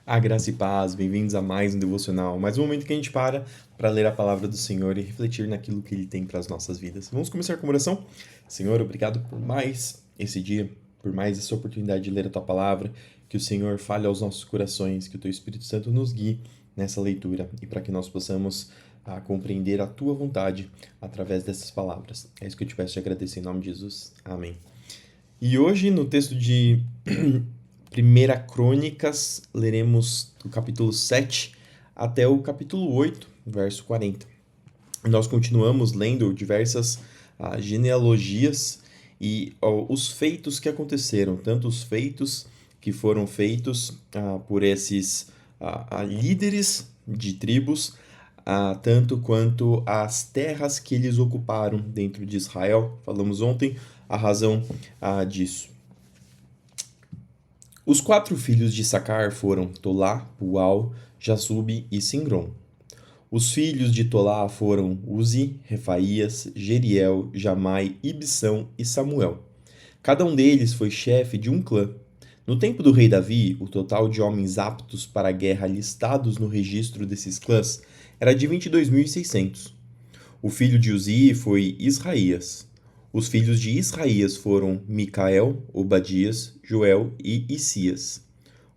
A graça e paz, bem-vindos a mais um devocional, mais um momento que a gente para ler a palavra do Senhor e refletir naquilo que Ele tem para as nossas vidas. Vamos começar com oração? Senhor, obrigado por mais esse dia, por mais essa oportunidade de ler a Tua palavra, que o Senhor fale aos nossos corações, que o Teu Espírito Santo nos guie nessa leitura e para que nós possamos compreender a Tua vontade através dessas palavras. É isso que eu te peço e agradeço em nome de Jesus. Amém. E hoje, no texto de Primeira Crônicas, leremos do capítulo 7 até o capítulo 8, verso 40. Nós continuamos lendo diversas genealogias e os feitos que aconteceram, tanto os feitos que foram feitos por esses líderes de tribos, tanto quanto as terras que eles ocuparam dentro de Israel. Falamos ontem a razão disso. Os 4 filhos de Issacar foram Tolá, Pual, Jasube e Singrom. Os filhos de Tolá foram Uzi, Refaías, Jeriel, Jamai, Ibsão e Samuel. Cada um deles foi chefe de um clã. No tempo do rei Davi, o total de homens aptos para a guerra listados no registro desses clãs era de 22.600. O filho de Uzi foi Israías. Os filhos de Israías foram Micael, Obadias, Joel e Isias.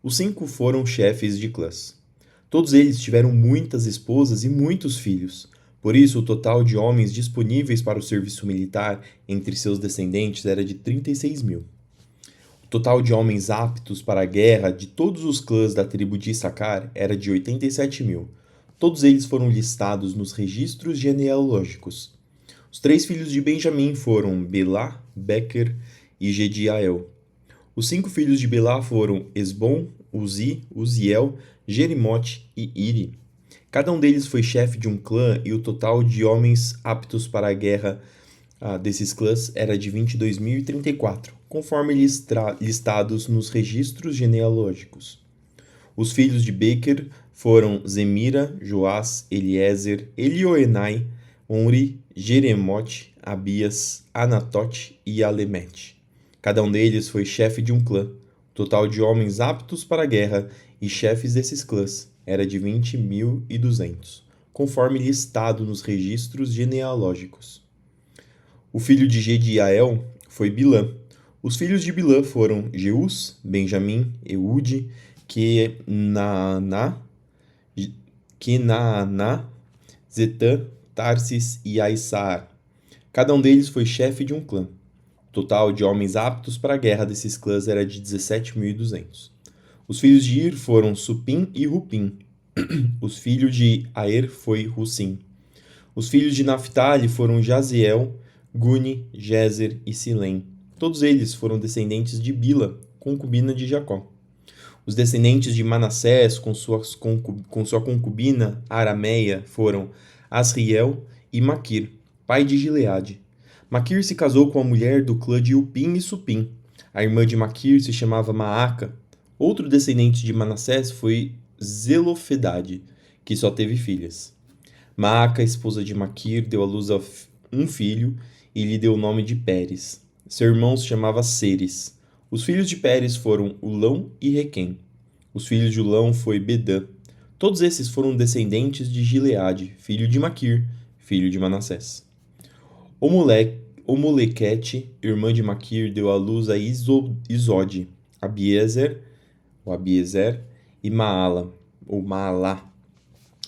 Os 5 foram chefes de clãs. Todos eles tiveram muitas esposas e muitos filhos. Por isso, o total de homens disponíveis para o serviço militar entre seus descendentes era de 36.000. O total de homens aptos para a guerra de todos os clãs da tribo de Issacar era de 87.000. Todos eles foram listados nos registros genealógicos. Os 3 filhos de Benjamim foram Belá, Bequer e Gediael. Os 5 filhos de Belá foram Esbom, Uzi, Uziel, Jerimote e Iri. Cada um deles foi chefe de um clã e o total de homens aptos para a guerra desses clãs era de 22.034, conforme listados nos registros genealógicos. Os filhos de Bequer foram Zemira, Joás, Eliezer, Elioenai, Onri, Jeremote, Abias, Anatote e Alemete. Cada um deles foi chefe de um clã. O total de homens aptos para a guerra e chefes desses clãs era de 20.200, conforme listado nos registros genealógicos. O filho de Gediael foi Bilã. Os filhos de Bilã foram Jeus, Benjamim, Eude, Kenaaná, Zetã, Tarsis e Aissar. Cada um deles foi chefe de um clã. O total de homens aptos para a guerra desses clãs era de 17.200. Os filhos de Ir foram Supim e Rupim. Os filhos de Aer foi Husim. Os filhos de Naphtali foram Jaziel, Guni, Jezer e Silém. Todos eles foram descendentes de Bila, concubina de Jacó. Os descendentes de Manassés com sua concubina Arameia foram Asriel e Maquir, pai de Gileade. Maquir se casou com a mulher do clã de Upim e Supim. A irmã de Maquir se chamava Maaca. Outro descendente de Manassés foi Zelofedade, que só teve filhas. Maaca, esposa de Maquir, deu à luz a um filho e lhe deu o nome de Pérez. Seu irmão se chamava Seres. Os filhos de Pérez foram Ulão e Requem. Os filhos de Ulão foi Bedã. Todos esses foram descendentes de Gileade, filho de Maquir, filho de Manassés. Omolequete, irmã de Maquir, deu à luz a Isode, Abiezer e Maalá.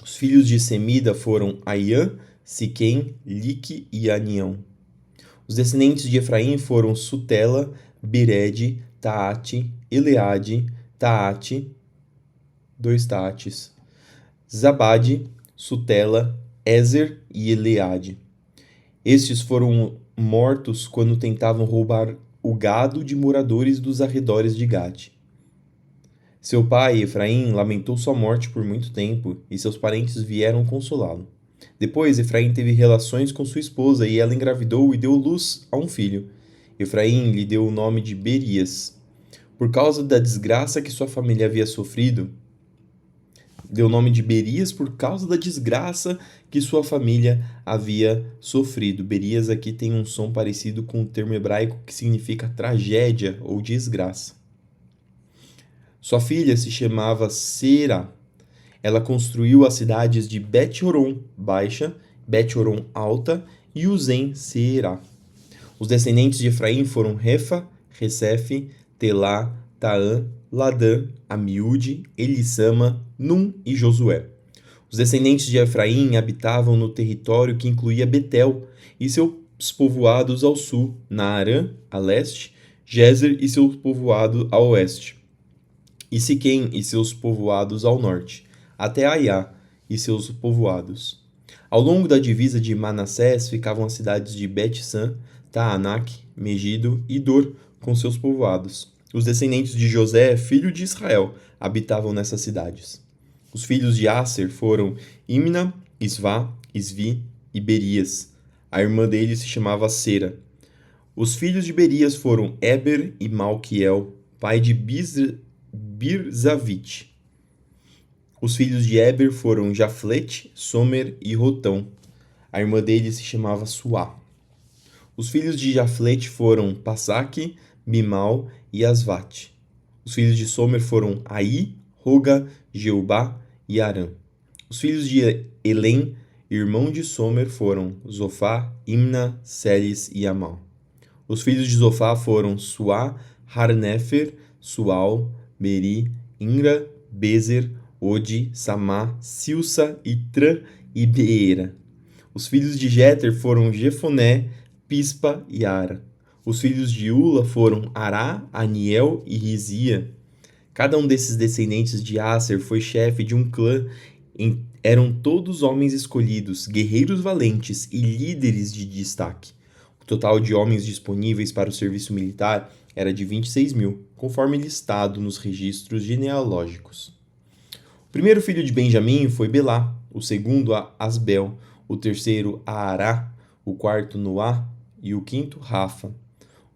Os filhos de Semida foram Aiã, Siquém, Lique e Anião. Os descendentes de Efraim foram Sutela, Bered, Taate, Eleade, Taate, 2 Taates, Zabade, Sutela, Ezer e Eleade. Estes foram mortos quando tentavam roubar o gado de moradores dos arredores de Gade. Seu pai, Efraim, lamentou sua morte por muito tempo e seus parentes vieram consolá-lo. Depois, Efraim teve relações com sua esposa e ela engravidou e deu luz a um filho. Efraim lhe deu o nome de Berias. Por causa da desgraça que sua família havia sofrido, deu o nome de Berias por causa da desgraça que sua família havia sofrido. Berias aqui tem um som parecido com o termo hebraico que significa tragédia ou desgraça. Sua filha se chamava Será. Ela construiu as cidades de Bet-Horon Baixa, Bet-Horon Alta e Uzen-Seerá. Os descendentes de Efraim foram Refa, Resefe, Telá, Taã, Ladã, Amiúde, Elissama, Num e Josué. Os descendentes de Efraim habitavam no território que incluía Betel e seus povoados ao sul, Naarã, a leste, Gézer e seus povoados ao oeste, e Siquém e seus povoados ao norte, até Aiá e seus povoados. Ao longo da divisa de Manassés ficavam as cidades de Bet-San, Taanac, Megido e Dor, com seus povoados. Os descendentes de José, filho de Israel, habitavam nessas cidades. Os filhos de Aser foram Imna, Isvá, Isvi e Berias. A irmã dele se chamava Sera. Os filhos de Berias foram Eber e Malquiel, pai de Birzavite. Os filhos de Eber foram Jaflete, Somer e Rotão. A irmã dele se chamava Suá. Os filhos de Jaflete foram Passaque, Bimal e Asvate. Os filhos de Somer foram Aí, Roga, Jeubá e Arã. Os filhos de Elém, irmão de Somer, foram Zofá, Imna, Seles e Amal. Os filhos de Zofá foram Suá, Harnefer, Sual, Beri, Ingra, Bezer, Odi, Samá, Silsa, Itra e Beera. Os filhos de Jeter foram Jefoné, Pispa e Ara. Os filhos de Ula foram Ará, Aniel e Rizia. Cada um desses descendentes de Aser foi chefe de um clã. Eram todos homens escolhidos, guerreiros valentes e líderes de destaque. O total de homens disponíveis para o serviço militar era de 26.000, conforme listado nos registros genealógicos. O primeiro filho de Benjamim foi Belá, o segundo a Asbel, o terceiro a Ará, o quarto Noá e o quinto Rafa.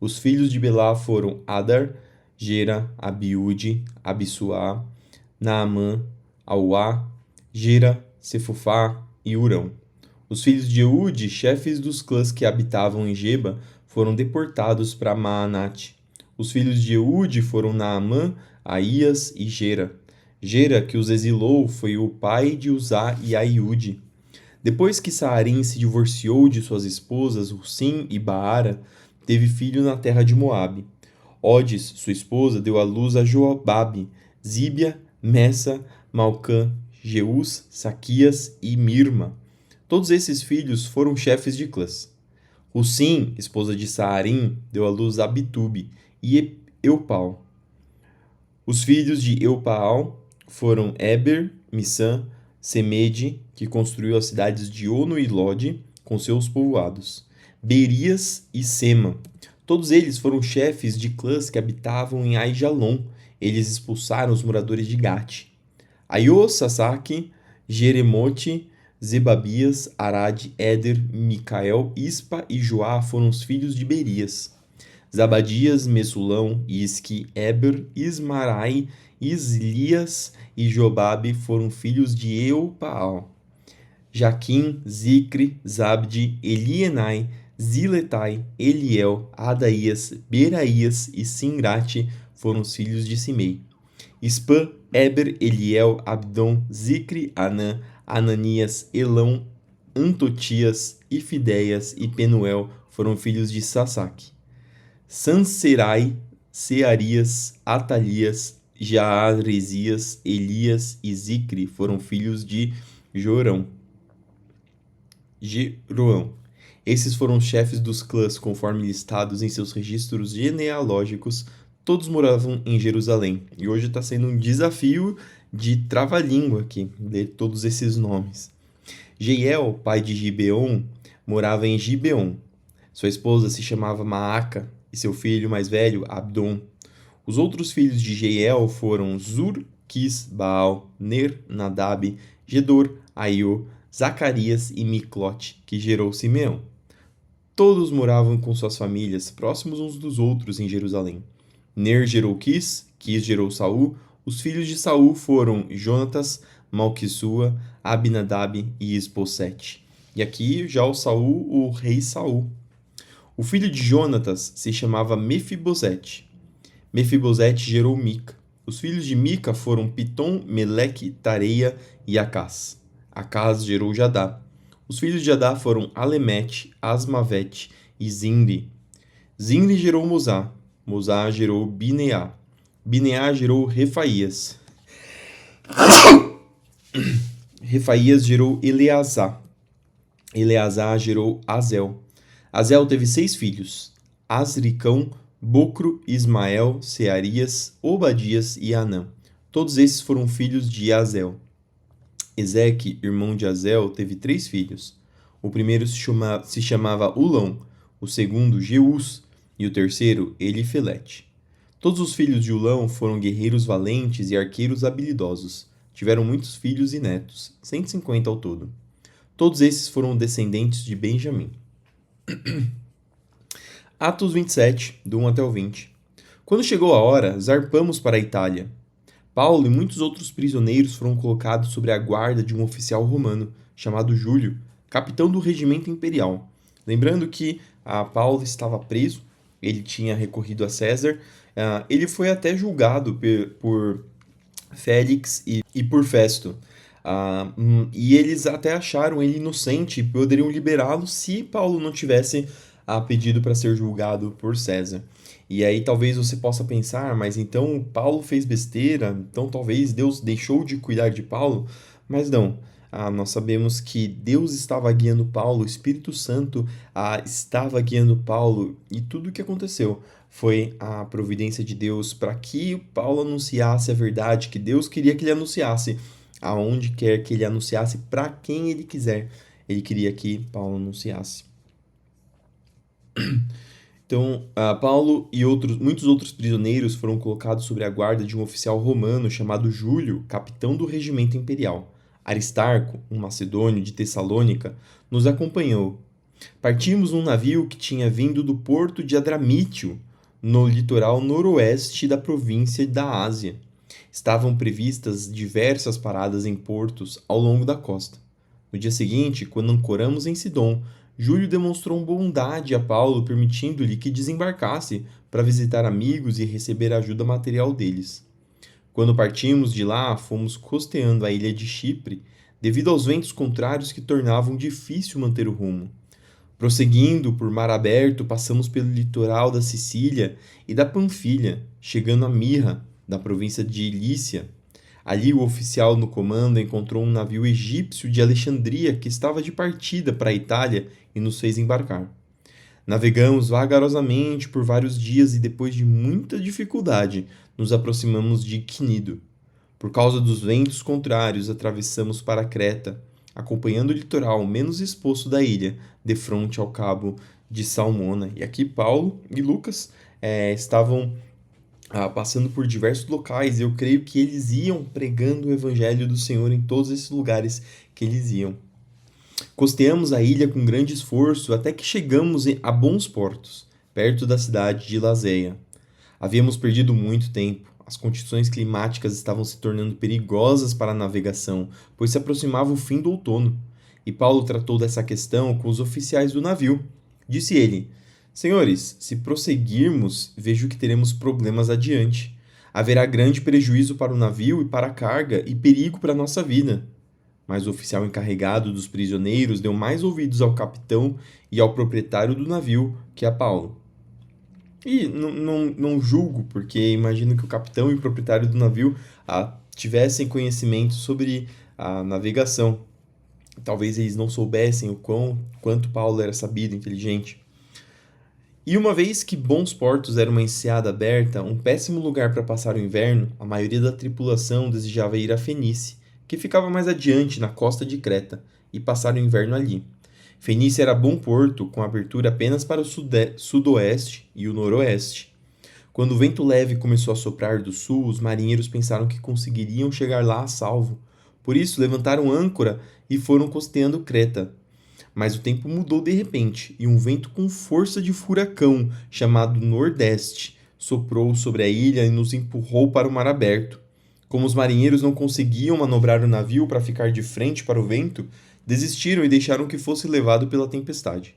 Os filhos de Belá foram Adar, Gera, Abiúde, Abissuá, Naamã, Auá, Gera, Sefufá e Urão. Os filhos de Eude, chefes dos clãs que habitavam em Geba, foram deportados para Maanate. Os filhos de Eude foram Naamã, Aías e Gera. Gera, que os exilou, foi o pai de Uzá e Aiúde. Depois que Saarim se divorciou de suas esposas Husim e Baara, teve filho na terra de Moabe. Odes, sua esposa, deu à luz a Joababe, Zíbia, Messa, Malcã, Jeus, Saquias e Mirma. Todos esses filhos foram chefes de clãs. Husim, esposa de Saarim, deu à luz a Abitube e Eupal. Os filhos de Eupal foram Eber, Missã, Semede, que construiu as cidades de Ono e Lode, com seus povoados, Berias e Sema. Todos eles foram chefes de clãs que habitavam em Aijalon. Eles expulsaram os moradores de Gate. Aiô, Sasaque, Jeremote, Zebabias, Arad, Éder, Micael, Ispa e Joá foram os filhos de Berias. Zabadias, Messulão, Isque, Eber, Ismarai, Islias e Jobabe foram filhos de Eupaal. Jaquim, Zicre, Zabde, Elienai, Ziletai, Eliel, Adaías, Beraías e Singrate foram os filhos de Simei. Ispã, Eber, Eliel, Abdon, Zicre, Anã, Ananias, Elão, Antotias, Ifideias e Penuel foram filhos de Sasaque. Sanserai, Searias, Atalias, Jaaresias, Elias e Zicre foram filhos de Jeroão. Esses foram os chefes dos clãs conforme listados em seus registros genealógicos. Todos moravam em Jerusalém. E hoje está sendo um desafio de trava-língua aqui, ler todos esses nomes. Jeiel, pai de Gibeon, morava em Gibeon. Sua esposa se chamava Maaca e seu filho mais velho, Abdon. Os outros filhos de Jeiel foram Zur, Quis, Baal, Ner, Nadab, Gedor, Aiô, Zacarias e Miclote, que gerou Simeão. Todos moravam com suas famílias, próximos uns dos outros em Jerusalém. Ner gerou Quis, Quis gerou Saul. Os filhos de Saul foram Jonatas, Malquissua, Abinadab e Isbosete. E aqui já o Saul, o rei Saul. O filho de Jonatas se chamava Mefibosete. Mefibosete gerou Mica. Os filhos de Mica foram Pitom, Meleque, Tareia e Acás. Acás gerou Jadá. Os filhos de Jadá foram Alemete, Asmavete e Zinri. Zinri gerou Mosá. Mosá gerou Bineá. Bineá gerou Refaías. Refaías gerou Eleazar. Eleazar gerou Azel. Azel teve 6 filhos: Asricão, Bocro, Ismael, Searias, Obadias e Anã. Todos esses foram filhos de Azel. Ezeque, irmão de Azel, teve 3 filhos. O primeiro se chamava Ulão, o segundo Jeús e o terceiro Elifelete. Todos os filhos de Ulão foram guerreiros valentes e arqueiros habilidosos. Tiveram muitos filhos e netos, 150 ao todo. Todos esses foram descendentes de Benjamim. Atos 27, do 1 até o 20. Quando chegou a hora, zarpamos para a Itália. Paulo e muitos outros prisioneiros foram colocados sob a guarda de um oficial romano, chamado Júlio, capitão do regimento imperial. Lembrando que Paulo estava preso, ele tinha recorrido a César, ele foi até julgado por Félix e por Festo. E eles até acharam ele inocente e poderiam liberá-lo se Paulo não tivesse pedido para ser julgado por César. E aí talvez você possa pensar, mas então Paulo fez besteira, então talvez Deus deixou de cuidar de Paulo, mas não. Nós sabemos que Deus estava guiando Paulo, o Espírito Santo estava guiando Paulo, e tudo o que aconteceu foi a providência de Deus para que Paulo anunciasse a verdade que Deus queria que ele anunciasse, aonde quer que ele anunciasse, para quem ele quiser. Ele queria que Paulo anunciasse. Então, Paulo e muitos outros prisioneiros foram colocados sob a guarda de um oficial romano chamado Júlio, capitão do regimento imperial. Aristarco, um macedônio de Tessalônica, nos acompanhou. Partimos num navio que tinha vindo do porto de Adramítio, no litoral noroeste da província da Ásia. Estavam previstas diversas paradas em portos ao longo da costa. No dia seguinte, quando ancoramos em Sidom, Júlio demonstrou bondade a Paulo, permitindo-lhe que desembarcasse para visitar amigos e receber a ajuda material deles. Quando partimos de lá, fomos costeando a ilha de Chipre, devido aos ventos contrários que tornavam difícil manter o rumo. Prosseguindo por mar aberto, passamos pelo litoral da Sicília e da Panfilha, chegando a Mirra, da província de Lícia. Ali o oficial no comando encontrou um navio egípcio de Alexandria que estava de partida para a Itália e nos fez embarcar. Navegamos vagarosamente por vários dias e depois de muita dificuldade nos aproximamos de Cnido. Por causa dos ventos contrários, atravessamos para Creta, acompanhando o litoral menos exposto da ilha, defronte ao cabo de Salmona. E aqui Paulo e Lucas estavam passando por diversos locais, e eu creio que eles iam pregando o evangelho do Senhor em todos esses lugares que eles iam. Costeamos a ilha com grande esforço até que chegamos a bons portos, perto da cidade de Lazeia. Havíamos perdido muito tempo. As condições climáticas estavam se tornando perigosas para a navegação, pois se aproximava o fim do outono. E Paulo tratou dessa questão com os oficiais do navio. Disse ele: Senhores, se prosseguirmos, vejo que teremos problemas adiante. Haverá grande prejuízo para o navio e para a carga e perigo para a nossa vida. Mas o oficial encarregado dos prisioneiros deu mais ouvidos ao capitão e ao proprietário do navio que a Paulo. E não julgo, porque imagino que o capitão e o proprietário do navio tivessem conhecimento sobre a navegação. Talvez eles não soubessem quanto Paulo era sabido, inteligente. E uma vez que bons portos eram uma enseada aberta, um péssimo lugar para passar o inverno, a maioria da tripulação desejava ir a Fenícia, que ficava mais adiante na costa de Creta, e passar o inverno ali. Fenícia era bom porto, com abertura apenas para o sudoeste e o noroeste. Quando o vento leve começou a soprar do sul, os marinheiros pensaram que conseguiriam chegar lá a salvo. Por isso, levantaram âncora e foram costeando Creta. Mas o tempo mudou de repente, e um vento com força de furacão, chamado Nordeste, soprou sobre a ilha e nos empurrou para o mar aberto. Como os marinheiros não conseguiam manobrar o navio para ficar de frente para o vento, desistiram e deixaram que fosse levado pela tempestade.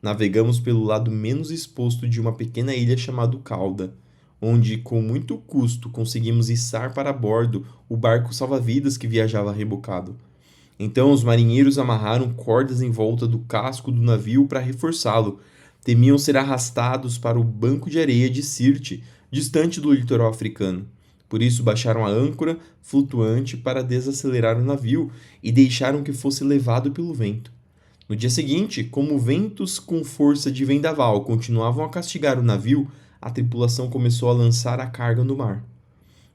Navegamos pelo lado menos exposto de uma pequena ilha chamada Cauda. onde, com muito custo, conseguimos içar para bordo o barco salva-vidas que viajava rebocado. Então os marinheiros amarraram cordas em volta do casco do navio para reforçá-lo. Temiam ser arrastados para o banco de areia de Sirte, distante do litoral africano. Por isso baixaram a âncora flutuante para desacelerar o navio e deixaram que fosse levado pelo vento. No dia seguinte, como ventos com força de vendaval continuavam a castigar o navio, a tripulação começou a lançar a carga no mar.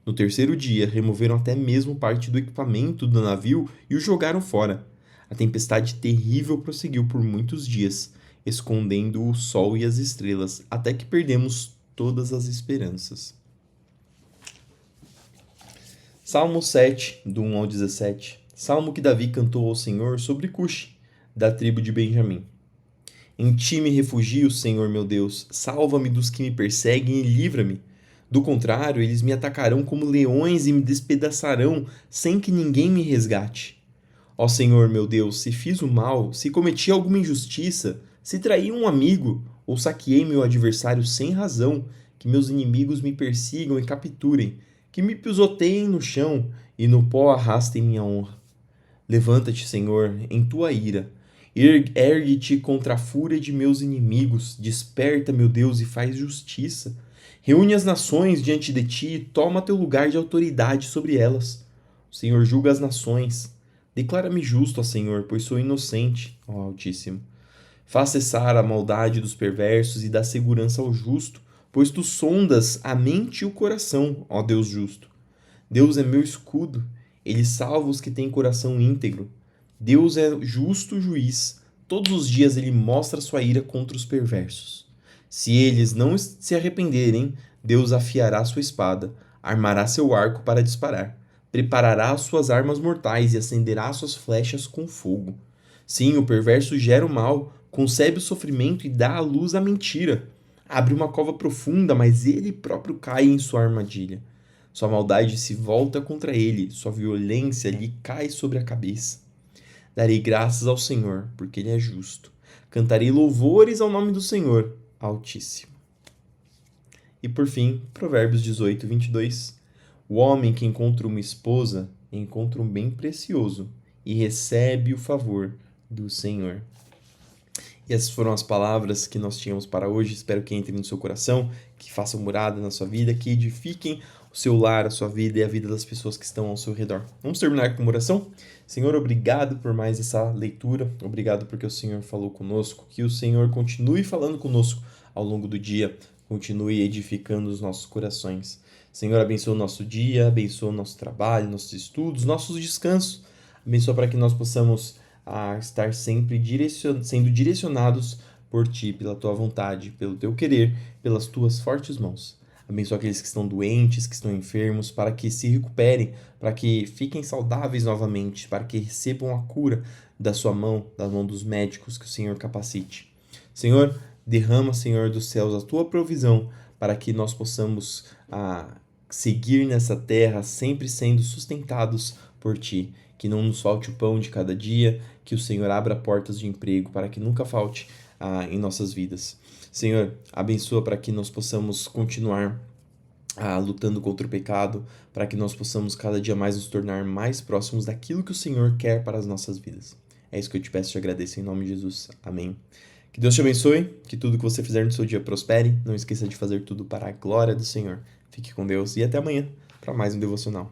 No terceiro dia, removeram até mesmo parte do equipamento do navio e o jogaram fora. A tempestade terrível prosseguiu por muitos dias, escondendo o sol e as estrelas, até que perdemos todas as esperanças. Salmo 7, do 1 ao 17. Salmo que Davi cantou ao Senhor sobre Cuxi, da tribo de Benjamim. Em ti me refugio, Senhor meu Deus, salva-me dos que me perseguem e livra-me. Do contrário, eles me atacarão como leões e me despedaçarão sem que ninguém me resgate. Ó Senhor meu Deus, se fiz o mal, se cometi alguma injustiça, se traí um amigo ou saqueei meu adversário sem razão, que meus inimigos me persigam e capturem, que me pisoteiem no chão e no pó arrastem minha honra. Levanta-te, Senhor, em tua ira. Ergue-te contra a fúria de meus inimigos. Desperta, meu Deus, e faz justiça. Reúne as nações diante de ti e toma teu lugar de autoridade sobre elas. O Senhor julga as nações. Declara-me justo, ó Senhor, pois sou inocente, ó Altíssimo. Faz cessar a maldade dos perversos e dá segurança ao justo, pois tu sondas a mente e o coração, ó Deus justo. Deus é meu escudo, ele salva os que têm coração íntegro. Deus é justo juiz, todos os dias ele mostra sua ira contra os perversos. Se eles não se arrependerem, Deus afiará sua espada, armará seu arco para disparar, preparará suas armas mortais e acenderá suas flechas com fogo. Sim, o perverso gera o mal, concebe o sofrimento e dá à luz a mentira. Abre uma cova profunda, mas ele próprio cai em sua armadilha. Sua maldade se volta contra ele, sua violência lhe cai sobre a cabeça. Darei graças ao Senhor, porque ele é justo. Cantarei louvores ao nome do Senhor, Altíssimo. E por fim, Provérbios 18, 22. O homem que encontra uma esposa encontra um bem precioso e recebe o favor do Senhor. E essas foram as palavras que nós tínhamos para hoje. Espero que entrem no seu coração, que façam morada na sua vida, que edifiquem o seu lar, a sua vida e a vida das pessoas que estão ao seu redor. Vamos terminar com uma oração? Senhor, obrigado por mais essa leitura. Obrigado porque o Senhor falou conosco. Que o Senhor continue falando conosco ao longo do dia. Continue edificando os nossos corações. Senhor, abençoa o nosso dia, abençoa o nosso trabalho, nossos estudos, nossos descansos. Abençoa para que nós possamos estar sempre sendo direcionados por Ti, pela Tua vontade, pelo Teu querer, pelas Tuas fortes mãos. Abençoa aqueles que estão doentes, que estão enfermos, para que se recuperem, para que fiquem saudáveis novamente, para que recebam a cura da Sua mão, da mão dos médicos, que o Senhor capacite. Senhor, derrama, Senhor dos céus, a Tua provisão, para que nós possamos seguir nessa terra, sempre sendo sustentados por Ti. Que não nos falte o pão de cada dia, que o Senhor abra portas de emprego para que nunca falte em nossas vidas. Senhor, abençoa para que nós possamos continuar lutando contra o pecado, para que nós possamos cada dia mais nos tornar mais próximos daquilo que o Senhor quer para as nossas vidas. É isso que eu te peço e te agradeço em nome de Jesus. Amém. Que Deus te abençoe, que tudo que você fizer no seu dia prospere. Não esqueça de fazer tudo para a glória do Senhor. Fique com Deus e até amanhã para mais um devocional.